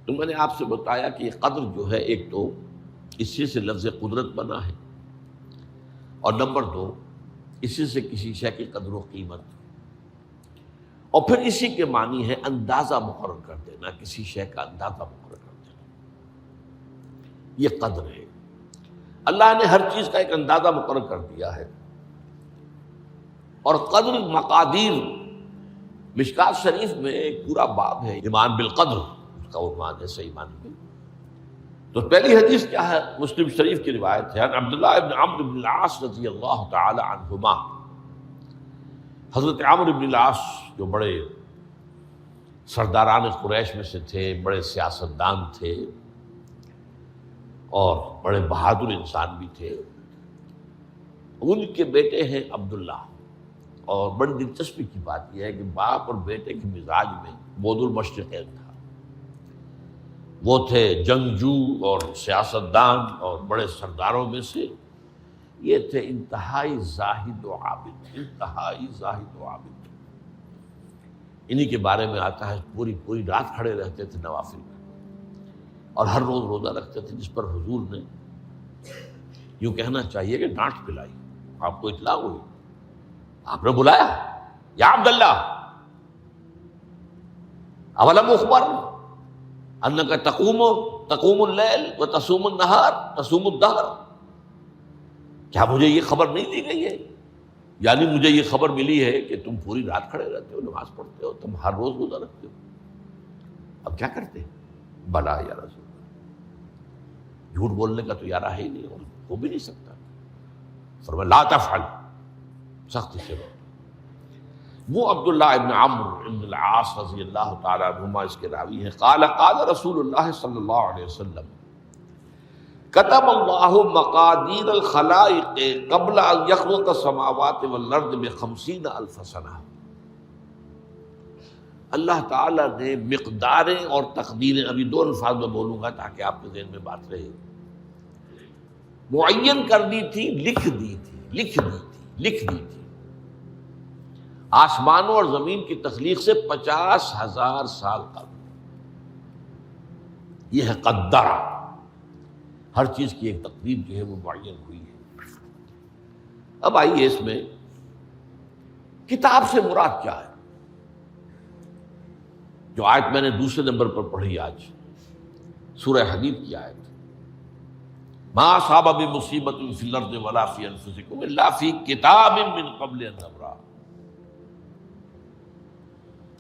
تو میں نے آپ سے بتایا کہ یہ قدر جو ہے ایک تو اسی سے لفظ قدرت بنا ہے، اور نمبر دو اسی سے کسی شے کی قدر و قیمت، اور پھر اسی کے معنی ہے اندازہ مقرر کر دینا، کسی شے کا اندازہ مقرر کر دینا، یہ قدر ہے۔ اللہ نے ہر چیز کا ایک اندازہ مقرر کر دیا ہے، اور قدر مقادیر مشکات شریف میں ایک پورا باب ہے، ایمان بالقدر اس کا عنوان ہے صحیح معنی میں۔ تو پہلی حدیث کیا ہے؟ مسلم شریف کی روایت ہے، عبداللہ ابن عمرو بن العاص رضی اللہ تعالی عنہما۔ حضرت عمرو بن العاص جو بڑے سرداران قریش میں سے تھے، بڑے سیاستدان تھے اور بڑے بہادر انسان بھی تھے، ان کے بیٹے ہیں عبداللہ۔ اور بڑی دلچسپی کی بات یہ ہے کہ باپ اور بیٹے کے مزاج میں بود المشرقین تھا، وہ تھے جنگجو اور سیاستدان اور بڑے سرداروں میں سے، یہ تھے انتہائی زاہد و عابد، انتہائی زاہد و عابد۔ انہی کے بارے میں آتا ہے پوری پوری رات کھڑے رہتے تھے نوافل میں، اور ہر روز روزہ رکھتے تھے، جس پر حضور نے یوں کہنا چاہیے کہ ڈانٹ پلائی۔ آپ کو اطلاع ہوئی، آپ نے بلایا، یا عبداللہ اولم اخبر انک تقوم اللیل وتصوم النہار تصوم الدہر، کیا مجھے یہ خبر نہیں دی گئی ہے؟ یعنی مجھے یہ خبر ملی ہے کہ تم پوری رات کھڑے رہتے ہو، نماز پڑھتے ہو، تم ہر روز روزہ رکھتے ہو، اب کیا کرتے؟ بلا یا رسول اللہ، جھوٹ بولنے کا تو یارہ ہے ہی نہیں، اور ہو بھی نہیں سکتا۔ فرمایا لا تفعل، سختی سے بات۔ وہ عبداللہ ابن عمرو ابن العاص رضی اللہ تعالیٰ عنہما اس کے راوی ہیں، قال رسول اللہ صلی اللہ علیہ وسلم کتب اللہ مقادیر الخلائق قبل ان یخلق السماوات والارض ب50,000 سنہ۔ اللہ تعالیٰ نے مقداریں اور تقدیریں، ابھی دو الفاظ میں بولوں گا تاکہ آپ کے ذہن میں بات رہے، معین کر دی تھی، لکھ دی تھی آسمانوں اور زمین کی تخلیق سے 50,000 سال قبل۔ یہ ہے قدر، ہر چیز کی ایک تقدیر جو ہے وہ معین ہوئی ہے۔ اب آئیے اس میں کتاب سے مراد کیا ہے؟ جو آیت میں نے دوسرے نمبر پر پڑھی آج، سورہ حدید کی آیت، ما اصاب بمصیبۃ فی الارض ولا فی انفسکم الا فی کتاب من قبل ان نبرأ۔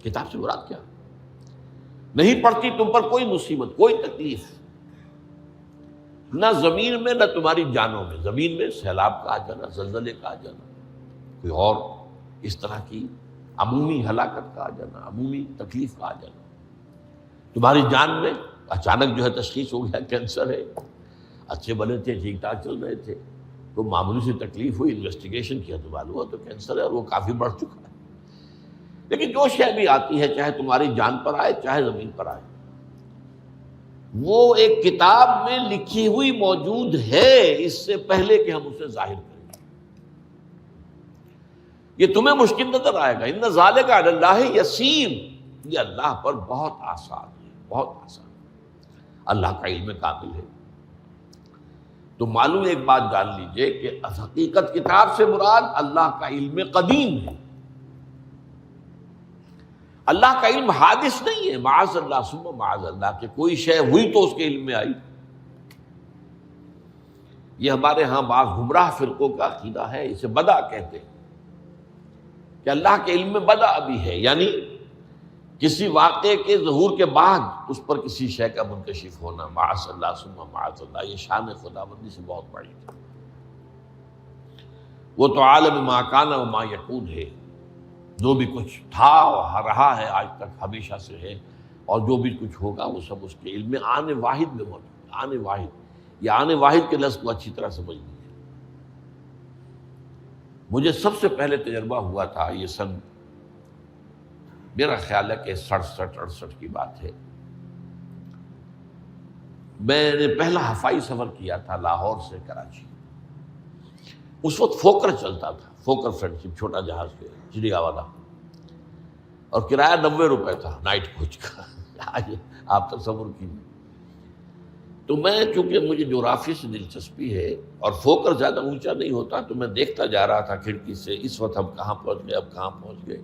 کتاب سے مراد کیا؟ نہیں پڑتی تم پر کوئی مصیبت، کوئی تکلیف، نہ زمین میں نہ تمہاری جانوں میں، زمین میں سیلاب کا آ جانا، زلزلے کا آ جانا، کوئی اور اس طرح کی عمومی ہلاکت کا آ جانا، عمومی تکلیف کا آ جانا، تمہاری جان میں اچانک جو ہے تشخیص ہو گیا کینسر ہے، اچھے بنے تھے، ٹھیک ٹھاک چل رہے تھے، کوئی معمولی سی تکلیف ہوئی، انویسٹیگیشن کیا تو معلوم ہوا تو کینسر ہے، اور وہ کافی بڑھ چکا ہے۔ لیکن جو شے بھی آتی ہے، چاہے تمہاری جان پر آئے چاہے زمین پر آئے، وہ ایک کتاب میں لکھی ہوئی موجود ہے، اس سے پہلے کہ ہم اسے ظاہر کریں۔ یہ تمہیں مشکل نظر آئے گا، ان ذالک علی اللہ یسیر، یہ اللہ پر بہت آسان ہے، بہت آسان۔ اللہ کا علم کامل ہے۔ تو معلوم ایک بات جان لیجئے کہ حقیقت کتاب سے مراد اللہ کا علم قدیم ہے۔ اللہ کا علم حادث نہیں ہے، معاذ اللہ ثم معاذ اللہ، کہ کوئی شے ہوئی تو اس کے علم میں آئی۔ یہ ہمارے ہاں بعض گمراہ فرقوں کا عقیدہ ہے، اسے بدع کہتے ہیں، کہ اللہ کے علم میں بدع بھی ہے، یعنی کسی واقعے کے ظہور کے بعد اس پر کسی شے کا منکشف ہونا، معاذ اللہ ثم معاذ اللہ۔ یہ شان خداوندی سے بہت بڑی ہے۔ وہ تو عالم ما کان و ما یکون ہے، جو بھی کچھ تھا اور رہا ہے آج تک ہمیشہ سے ہے، اور جو بھی کچھ ہوگا وہ سب اس کے علم میں آن واحد میں موجود ہے۔ آن واحد، یہ آن واحد کے لفظ کو اچھی طرح سمجھ لیجیے۔ مجھے سب سے پہلے تجربہ ہوا تھا، یہ سن میرا خیال ہے کہ 67-68 کی بات ہے، میں نے پہلا ہفائی سفر کیا تھا لاہور سے کراچی۔ اس وقت فوکر چلتا تھا، فوکر فرینڈشپ، چھوٹا جہاز کے چڑیا والا، اور کرایہ 90 روپے تھا نائٹ کوچ کا۔ آج آپ تصور کیجیے. تو میں چونکہ مجھے جغرافی سے دلچسپی ہے اور فوکس زیادہ اونچا نہیں ہوتا، تو میں دیکھتا جا رہا تھا کھڑکی سے، اس وقت ہم کہاں پہنچ گئے، اب کہاں پہنچ گئے.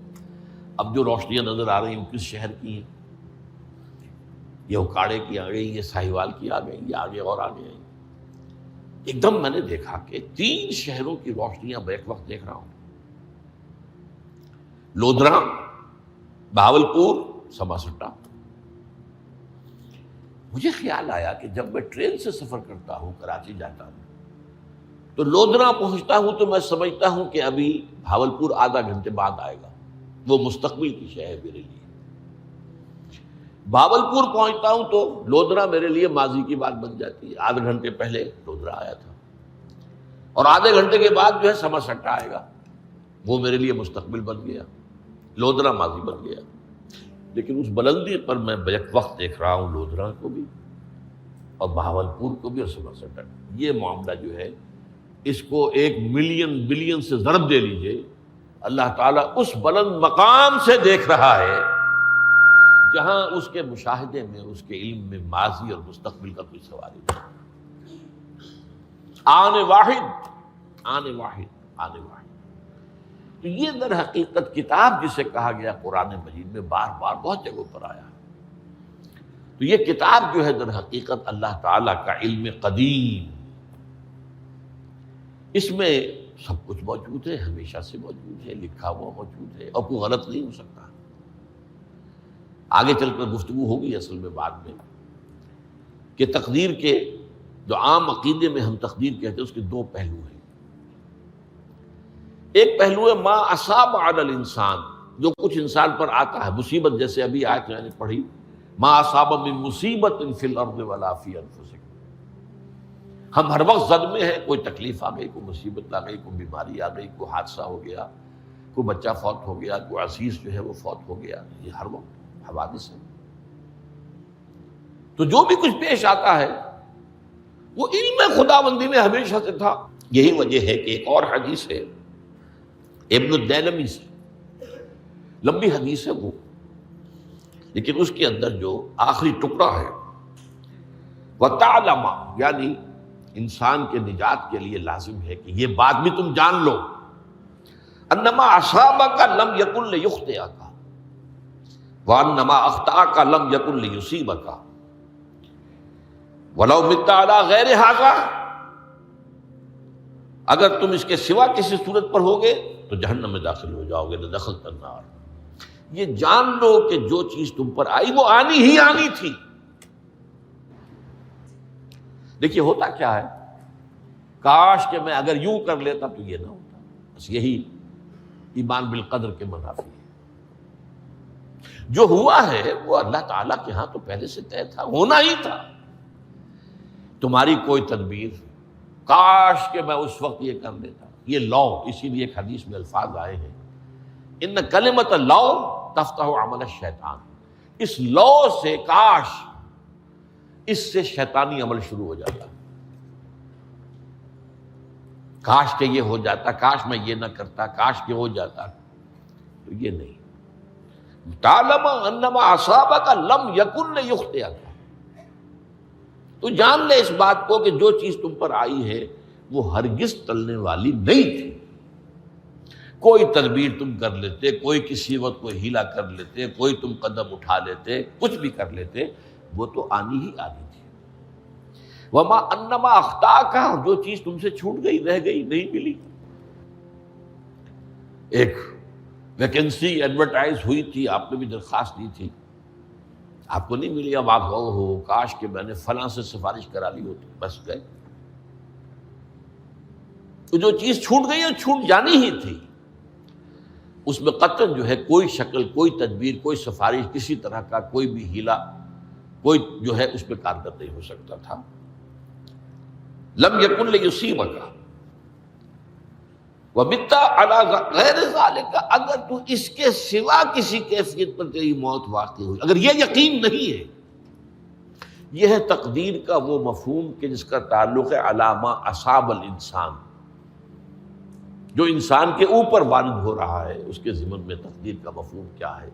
اب جو روشنیاں نظر آ رہی ہیں وہ کس شہر کی ہیں؟ یہ اکاڑے کی آ گئی، یہ ساہیوال کی آ گئی، یہ آگے اور آگے آئی. ایک دم میں نے دیکھا کہ 3 شہروں کی روشنیاں میں ایک وقت دیکھ رہا ہوں. لودھرا، بہاولپور، سماسٹا. مجھے خیال آیا کہ جب میں ٹرین سے سفر کرتا ہوں، کراچی جاتا ہوں، تو لودھرا پہنچتا ہوں تو میں سمجھتا ہوں کہ ابھی بہاولپور آدھا گھنٹے بعد آئے گا. وہ مستقبل کی شے ہے میرے لیے. بہاولپور پہنچتا ہوں تو لودھرا میرے لیے ماضی کی بات بن جاتی ہے. آدھے گھنٹے پہلے لودھرا آیا تھا، اور آدھے گھنٹے کے بعد جو ہے سماسٹا آئے گا. وہ میرے لیے مستقبل بن گیا، لودھرا ماضی بن گیا. لیکن اس بلندی پر میں بیک وقت دیکھ رہا ہوں لودھرا کو بھی اور بہاولپور کو بھی اور سماسٹا. یہ معاملہ جو ہے اس کو 1 ملین بلین سے ضرب دے لیجئے. اللہ تعالیٰ اس بلند مقام سے دیکھ رہا ہے جہاں اس کے مشاہدے میں، اس کے علم میں ماضی اور مستقبل کا کوئی سوال ہی نہیں. آنے واحد، آنے واحد، آنے واحد. تو یہ در حقیقت کتاب جسے کہا گیا قرآن مجید میں بار بار بہت جگہوں پر آیا. تو یہ کتاب جو ہے در حقیقت اللہ تعالیٰ کا علم قدیم، اس میں سب کچھ موجود ہے، ہمیشہ سے موجود ہے، لکھا ہوا موجود ہے، اور کوئی غلط نہیں ہو سکتا. آگے چل کر گفتگو ہوگی اصل میں بعد میں کہ تقدیر کے جو عام عقیدے میں ہم تقدیر کہتے ہیں اس کے 2 پہلو ہیں. ایک پہلو ہے ما اصاب علی الانسان، جو کچھ انسان پر آتا ہے مصیبت، جیسے ابھی آیت میں نے پڑھی ما اصاب من مصیبت فی الارض ولا فی انفسکم. ہم ہر وقت زد میں ہیں، کوئی تکلیف آ گئی، کوئی مصیبت آ گئی، کوئی بیماری آ گئی، کوئی حادثہ ہو گیا، کوئی بچہ فوت ہو گیا، کوئی عزیز جو ہے وہ فوت ہو گیا. یہ ہر وقت حوادث ہے. تو جو بھی کچھ پیش آتا ہے وہ علم خداوندی میں ہمیشہ سے تھا. یہی وجہ ہے کہ ایک اور حدیث ہے ابن الدیلمی سے، لمبی حدیث ہے وہ، لیکن اس کے اندر جو آخری ٹکڑا ہے وَتَعْلَمَ، یعنی انسان کے نجات کے لیے لازم ہے کہ یہ بات بھی تم جان لو انما اصابک لم یکن لیخطئک وانما اخطأک لم یکن لیصیبک ولو مت علی غیر ھذا. اگر تم اس کے سوا کسی صورت پر ہوگے تو جہنم میں داخل ہو جاؤ گے، لدخلت النار. یہ جان لو کہ جو چیز تم پر آئی وہ آنی ہی آنی تھی. دیکھیے ہوتا کیا ہے، کاش کہ میں اگر یوں کر لیتا تو یہ نہ ہوتا. بس یہی ایمان بالقدر کے منافی ہے. جو ہوا ہے وہ اللہ تعالیٰ کے ہاں تو پہلے سے طے تھا، ہونا ہی تھا. تمہاری کوئی تدبیر، کاش کہ میں اس وقت یہ کر لیتا. یہ لا، اسی لیے ایک حدیث میں الفاظ آئے ہیں ان کلمۃ لا تفتح عمل الشیطان. اس لا سے، کاش، اس سے شیطانی عمل شروع ہو جاتا. کاش کہ یہ ہو جاتا، کاش میں یہ نہ کرتا، کاش کہ ہو جاتا. تو یہ نہیں. تعلم انما اصابک لم یکن لیخطئک. تو جان لے اس بات کو کہ جو چیز تم پر آئی ہے وہ ہرگز ٹلنے والی نہیں تھی. کوئی تدبیر تم کر لیتے، کوئی کسی وقت کوئی ہیلا کر لیتے، کوئی تم قدم اٹھا لیتے، کچھ بھی کر لیتے، وہ تو آنی ہی آنی تھی. وما انما اخطاک، جو چیز تم سے چھوٹ گئی، رہ گئی، نہیں ملی. ایک ویکنسی ایڈورٹائز ہوئی تھی، آپ نے بھی درخواست دی تھی، آپ کو نہیں ملی. اب آپ ہو کاش کہ میں نے فلاں سے سفارش کرا لی ہوتی. بس گئے. تو جو چیز چھوٹ گئی وہ چھوٹ جانی ہی تھی. اس میں قطعاً جو ہے کوئی شکل، کوئی تدبیر، کوئی سفارش، کسی طرح کا کوئی بھی ہیلا، کوئی جو ہے اس پہ کارگر نہیں ہو سکتا تھا. لم یکن لیصیبک ومت علی غیر ذالک. اگر تو اس کے سوا کسی کیفیت پر تیری موت واقع ہوئی، اگر یہ یقین نہیں ہے، یہ ہے تقدیر کا وہ مفہوم کہ جس کا تعلق ہے علامہ اصاب الانسان، جو انسان کے اوپر وارد ہو رہا ہے. اس کے ضمن میں تقدیر کا مفہوم کیا ہے،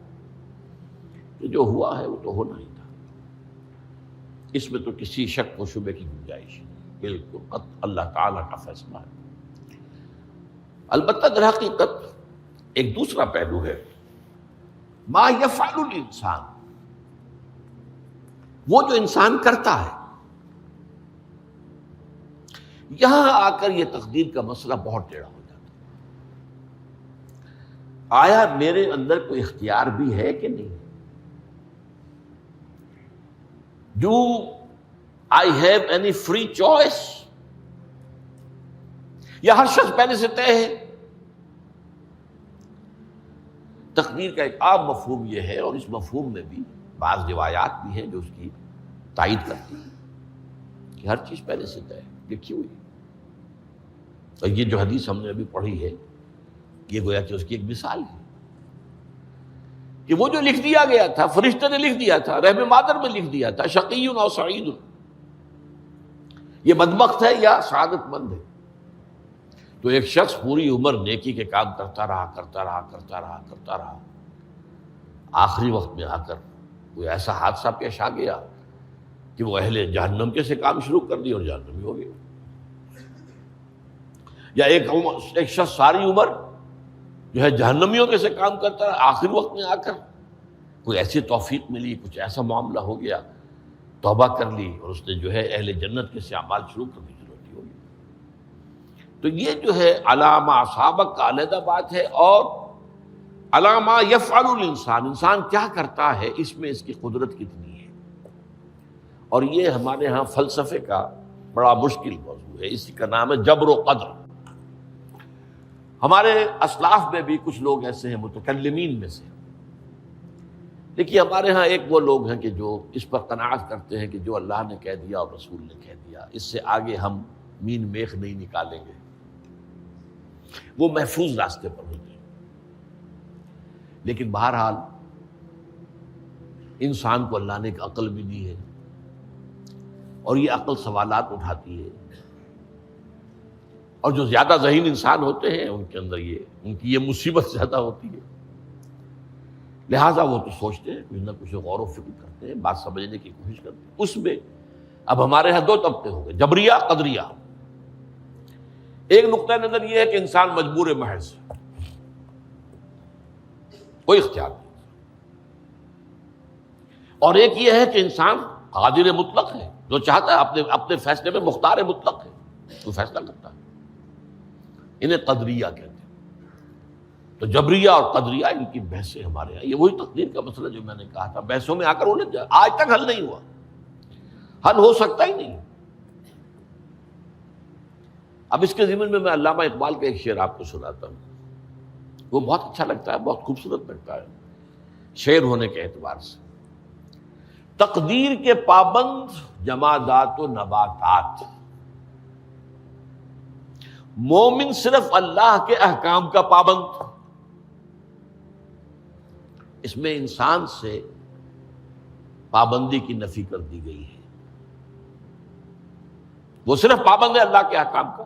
کہ جو ہوا ہے وہ تو ہونا ہی تھا، اس میں تو کسی شک و شبے کی گنجائش نہیں، بالکل قطع اللہ تعالیٰ کا فیصلہ ہے۔ البتہ در حقیقت ایک دوسرا پہلو ہے، ما یفعل الانسان، وہ جو انسان کرتا ہے۔ یہاں آ کر یہ تقدیر کا مسئلہ بہت ٹیڑھا ہو جاتا ہے۔ آیا میرے اندر کوئی اختیار بھی ہے کہ نہیں؟ Do I have any free choice؟ یا ہر شخص پہلے سے طے ہے؟ تقدیر کا ایک عام مفہوم یہ ہے، اور اس مفہوم میں بھی بعض روایات بھی ہیں جو اس کی تائید کرتی ہیں کہ ہر چیز پہلے سے طے ہے، لکھی ہوئی۔ اور یہ جو حدیث ہم نے ابھی پڑھی ہے، یہ گویا کہ اس کی ایک مثال ہے کہ وہ جو لکھ دیا گیا تھا، فرشتے نے لکھ دیا تھا، رحم مادر میں لکھ دیا تھا، شقی اور سعید، یہ بدبخت ہے یا سعادت مند ہے۔ تو ایک شخص پوری عمر نیکی کے کام کرتا رہا، آخری وقت میں آ کر کوئی ایسا حادثہ پیش آ گیا کہ وہ اہل جہنم کے سے کام شروع کر دی اور جہنمی ہو گیا۔ یا ایک شخص ساری عمر جو ہے جہنمیوں کے سے کام کرتا رہا، آخری وقت میں آ کر کوئی ایسی توفیق ملی، کچھ ایسا معاملہ ہو گیا، توبہ کر لی اور اس نے جو ہے اہل جنت کے سے اعمال شروع کر دی، ضرورت ہوگی۔ تو یہ جو ہے علامہ اصابک کا علیحدہ بات ہے، اور علامہ یفعل الانسان، انسان کیا کرتا ہے، اس میں اس کی قدرت کتنی ہے۔ اور یہ ہمارے ہاں فلسفے کا بڑا مشکل موضوع ہے، اسی کا نام ہے جبر و قدر۔ ہمارے اسلاف میں بھی کچھ لوگ ایسے ہیں متکلمین میں سے، دیکھیے ہمارے ہاں ایک وہ لوگ ہیں کہ جو اس پر قناعت کرتے ہیں کہ جو اللہ نے کہہ دیا اور رسول نے کہہ دیا، اس سے آگے ہم مین میخ نہیں نکالیں گے، وہ محفوظ راستے پر ہوتے ہیں۔ لیکن بہرحال انسان کو اللہ نے ایک عقل بھی دی ہے، اور یہ عقل سوالات اٹھاتی ہے، اور جو زیادہ ذہین انسان ہوتے ہیں ان کے اندر ان کی یہ مصیبت زیادہ ہوتی ہے، لہٰذا وہ تو سوچتے ہیں، کچھ نہ کچھ غور و فکر کرتے ہیں، بات سمجھنے کی کوشش کرتے ہیں۔ اس میں اب ہمارے ہاں دو طبقے ہو گئے، جبریہ قدریہ۔ ایک نقطۂ نظر یہ ہے کہ انسان مجبور محض، کوئی اختیار نہیں، اور ایک یہ ہے کہ انسان قادر مطلق ہے، جو چاہتا ہے اپنے فیصلے میں مختار مطلق ہے، تو فیصلہ کرتا ہے۔ انہیں قدریہ کہتے ہیں۔ تو جبریہ اور قدریہ ان کی بحثیں ہمارے یہاں، یہ وہی تقدیر کا مسئلہ جو میں نے کہا تھا، بحثوں میں آ کر انہیں آج تک حل نہیں ہوا، حل ہو سکتا ہی نہیں۔ اب اس کے ضمن میں علامہ اقبال کا ایک شعر آپ کو سناتا ہوں، وہ بہت اچھا لگتا ہے، بہت خوبصورت لگتا ہے شعر ہونے کے اعتبار سے۔ تقدیر کے پابند جمادات و نباتات، مومن صرف اللہ کے احکام کا پابند۔ اس میں انسان سے پابندی کی نفی کر دی گئی ہے، وہ صرف پابند ہے اللہ کے احکام کا۔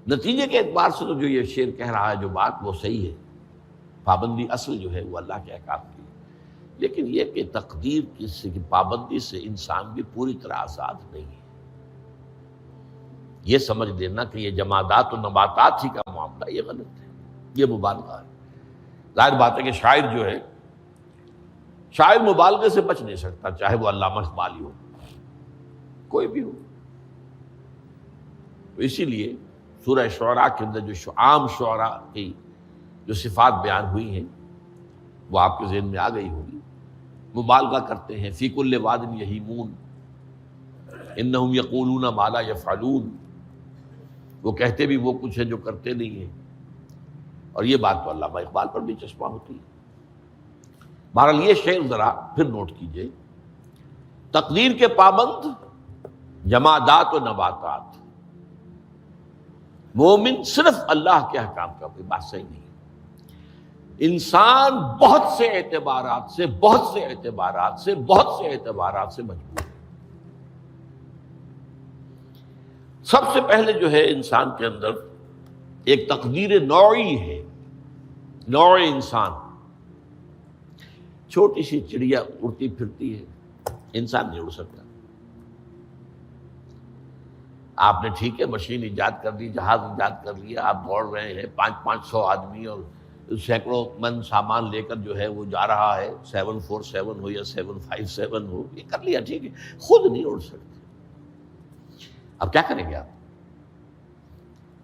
نتیجے کے اعتبار سے تو جو یہ شعر کہہ رہا ہے جو بات، وہ صحیح ہے، پابندی اصل جو ہے وہ اللہ کے احکام کی ہے، لیکن یہ کہ تقدیر کی پابندی سے انسان بھی پوری طرح آزاد نہیں ہے۔ یہ سمجھ لینا کہ یہ جمادات و نباتات ہی کا معاملہ، یہ غلط ہے، یہ مبالغہ ہے۔ ظاہر بات ہے کہ شاعر جو ہے، شاعر مبالغے سے بچ نہیں سکتا، چاہے وہ علامہ اقبال ہو، کوئی بھی ہو۔ تو اسی لیے سورہ شعراء کے اندر جو عام شعراء کی جو صفات بیان ہوئی ہیں وہ آپ کے ذہن میں آ گئی ہوگی۔ مبالغہ کرتے ہیں، فی کل واد یہیمون انہم یقولون ما لا یفعلون، وہ کہتے بھی وہ کچھ ہے جو کرتے نہیں ہیں، اور یہ بات تو علامہ اقبال پر بھی چشمہ ہوتی ہے۔ بہرحال یہ شعر ذرا پھر نوٹ کیجئے، تقدیر کے پابند جمادات و نباتات، مومن صرف اللہ کے احکام کا، کوئی بات صحیح نہیں۔ انسان بہت سے اعتبارات سے مجبور ہے۔ سب سے پہلے جو ہے انسان کے اندر ایک تقدیر نوعی ہے، نوع انسان، چھوٹی سی چڑیا اڑتی پھرتی ہے، انسان نہیں اڑ سکتا۔ آپ نے ٹھیک ہے مشین ایجاد کر دی، جہاز ایجاد کر لیا، آپ دوڑ رہے ہیں 500 آدمی اور سینکڑوں من سامان لے کر جو ہے وہ جا رہا ہے، 747 ہو یا 757 ہو، یہ کر لیا ٹھیک ہے، خود نہیں اڑ سکتے۔ اب کیا کریں گے آپ؟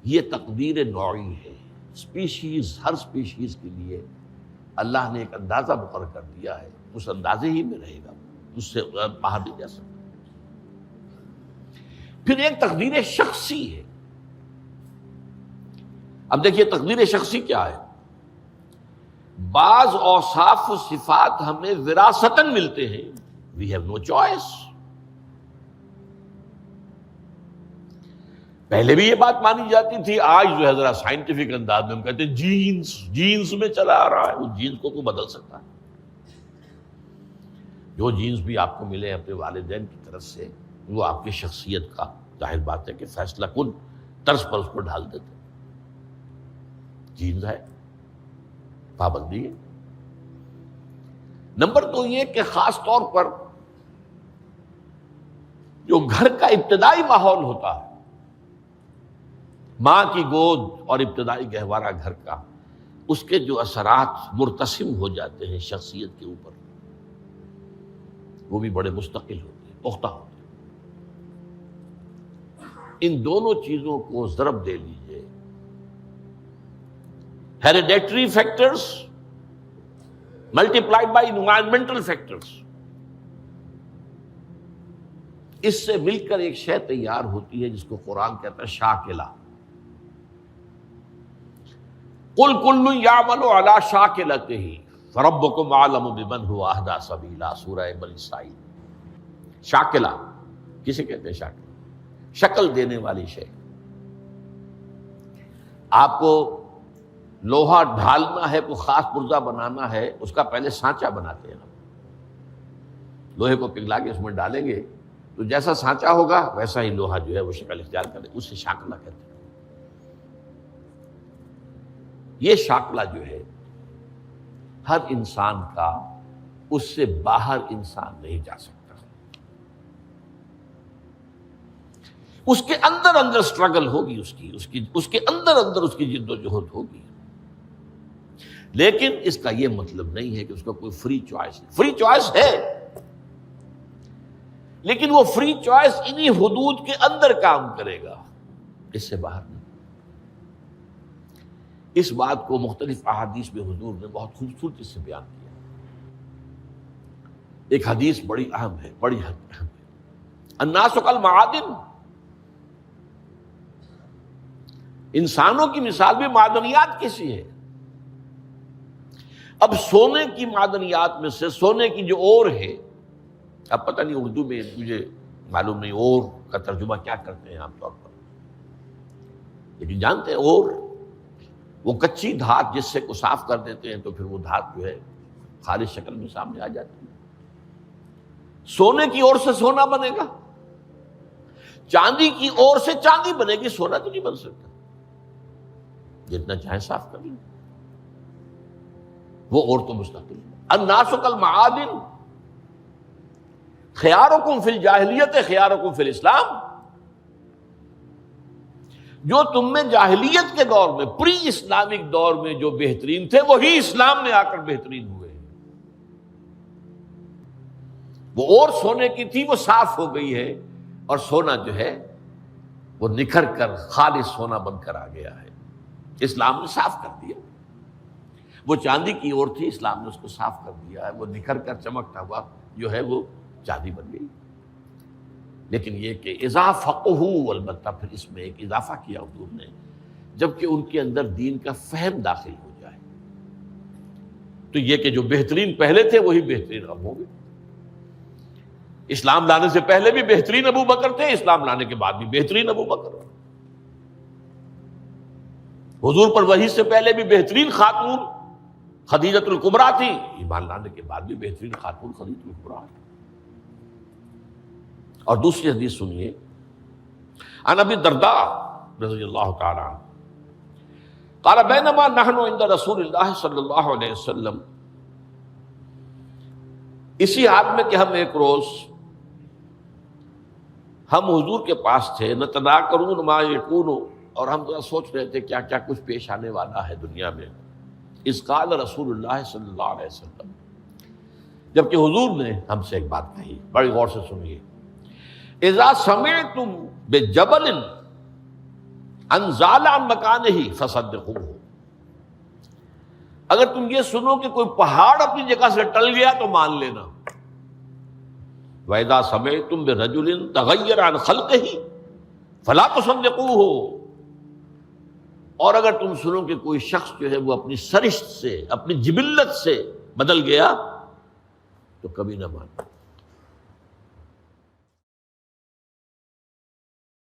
یہ تقدیر نوعی ہے، اسپیشیز، ہر اسپیشیز کے لیے اللہ نے ایک اندازہ مقرر کر دیا ہے، اس اندازے ہی میں رہے گا، اس سے باہر نہیں جا سکتا۔ پھر ایک تقدیر شخصی ہے۔ اب دیکھیے تقدیر شخصی کیا ہے؟ بعض اوصاف و صفات ہمیں وراثتاً ملتے ہیں، وی ہیو نو چوائس۔ پہلے بھی یہ بات مانی جاتی تھی، آج جو ہے ذرا سائنٹیفک انداز میں ہم کہتے ہیں جینز میں چلا آ رہا ہے، اس جینز کو بدل سکتا ہے۔ جو جینز بھی آپ کو ملے اپنے والدین کی طرف سے، وہ آپ کی شخصیت کا ظاہر بات ہے کہ فیصلہ کن طرز پر اس کو ڈھال دیتے۔ جینز ہے، پابندی ہے۔ نمبر 2 یہ کہ خاص طور پر جو گھر کا ابتدائی ماحول ہوتا ہے، ماں کی گود اور ابتدائی گہوارہ گھر کا، اس کے جو اثرات مرتسم ہو جاتے ہیں شخصیت کے اوپر، وہ بھی بڑے مستقل ہوتے ہیں، پختہ ہوتے ہیں۔ ان دونوں چیزوں کو ضرب دے لیجئے، hereditary factors multiplied by environmental factors, اس سے مل کر ایک شے تیار ہوتی ہے جس کو قرآن کہتا ہے شاکلہ۔ قُلْ كُلٌّ يَعْمَلُ عَلَىٰ شَاكِلَتِهِ فَرَبُّكُمْ أَعْلَمُ بِمَنْ هُوَ أَهْدَىٰ سَبِيلًا، سورہ بنی اسرائیل۔ شاکلہ کسے کہتے ہیں؟ شاکلہ، شکل دینے والی شے۔ آپ کو لوہا ڈھالنا ہے، کوئی خاص پرزہ بنانا ہے، اس کا پہلے سانچہ بناتے ہیں۔ لوہے کو پگھلا کے اس میں ڈالیں گے تو جیسا سانچہ ہوگا ویسا ہی لوہا جو ہے وہ شکل اختیار کرے، اسے شاکلہ کہتے ہیں۔ یہ شاکلہ جو ہے ہر انسان کا، اس سے باہر انسان نہیں جا سکتا۔ اس کے اندر اندر سٹرگل ہوگی، اس کے اندر اندر اس کی جد و جہد ہوگی، لیکن اس کا یہ مطلب نہیں ہے کہ اس کا کوئی فری چوائس ہے۔ فری چوائس ہے، لیکن وہ فری چوائس انہی حدود کے اندر کام کرے گا، اس سے باہر نہیں۔ اس بات کو مختلف احادیث میں حضور نے بہت خوبصورتی سے بیان کیا۔ ایک حدیث بڑی اہم ہے، بڑی اہم ہے۔ الناس کالمعادن، انسانوں کی مثال بھی معدنیات کی سی ہے۔ اب سونے کی معدنیات میں سے سونے کی جو اور ہے، اب پتہ نہیں اردو میں مجھے معلوم نہیں اور کا ترجمہ کیا کرتے ہیں عام طور پر، لیکن جانتے ہیں اور وہ کچی دھات جس سے کو صاف کر دیتے ہیں تو پھر وہ دھات جو ہے خالص شکل میں سامنے آ جاتی ہے۔ سونے کی اور سے سونا بنے گا، چاندی کی اور سے چاندی بنے گی، سونا تو نہیں بن سکتا، جتنا چاہے صاف کر لیں، وہ اور تو مستقل ہے۔ الناس کالمعادن خیارکم فی الجاہلیت خیارکم فی الاسلام، جو تم میں جاہلیت کے دور میں، پری اسلامک دور میں جو بہترین تھے، وہی اسلام میں آ کر بہترین ہوئے۔ وہ اور سونے کی تھی، وہ صاف ہو گئی ہے، اور سونا جو ہے وہ نکھر کر خالص سونا بن کر آ گیا ہے، اسلام نے صاف کر دیا۔ وہ چاندی کی اور تھی، اسلام نے اس کو صاف کر دیا ہے، وہ نکھر کر چمکتا ہوا جو ہے وہ چاندی بن گئی۔ لیکن یہ کہ اذا فقہوا، البتہ پھر اس میں ایک اضافہ کیا حضور نے، جبکہ ان کے اندر دین کا فہم داخل ہو جائے، تو یہ کہ جو بہترین پہلے تھے وہی بہترین اب ہوں گے۔ اسلام لانے سے پہلے بھی بہترین ابو بکر تھے، اسلام لانے کے بعد بھی بہترین ابو بکر۔ حضور پر وحی سے پہلے بھی بہترین خاتون خدیجۃ الکبریٰ تھی، ایمان لانے کے بعد بھی بہترین خاتون خدیجۃ الکبریٰ۔ اور دوسری حدیث سنیے، عن ابی الدرداء رضی اللہ تعالی عنہ قال بینما نحن عند رسول اللہ صلی اللہ علیہ وسلم اسی حال میں کہ ہم ایک روز ہم حضور کے پاس تھے، نتناکرون ما یکون، اور ہم ذرا سوچ رہے تھے کیا کیا کچھ پیش آنے والا ہے دنیا میں۔ اذ قال رسول اللہ صلی اللہ علیہ وسلم، جبکہ حضور نے ہم سے ایک بات کہی، بڑی غور سے سنیے۔ اذا سمعتم بجبل ان زال عن مکانہ فصدقوہ، اگر تم یہ سنو کہ کوئی پہاڑ اپنی جگہ سے ٹل گیا تو مان لینا۔ وَإِذَا سَمِعْتُم بِرَجُلٍ تَغَيَّرَ عَنْ خَلْقِهِ فَلَا تُصَدِّقُوهُ، اور اگر تم سنو کہ کوئی شخص جو ہے وہ اپنی سرشت سے، اپنی جبلت سے بدل گیا تو کبھی نہ مانو۔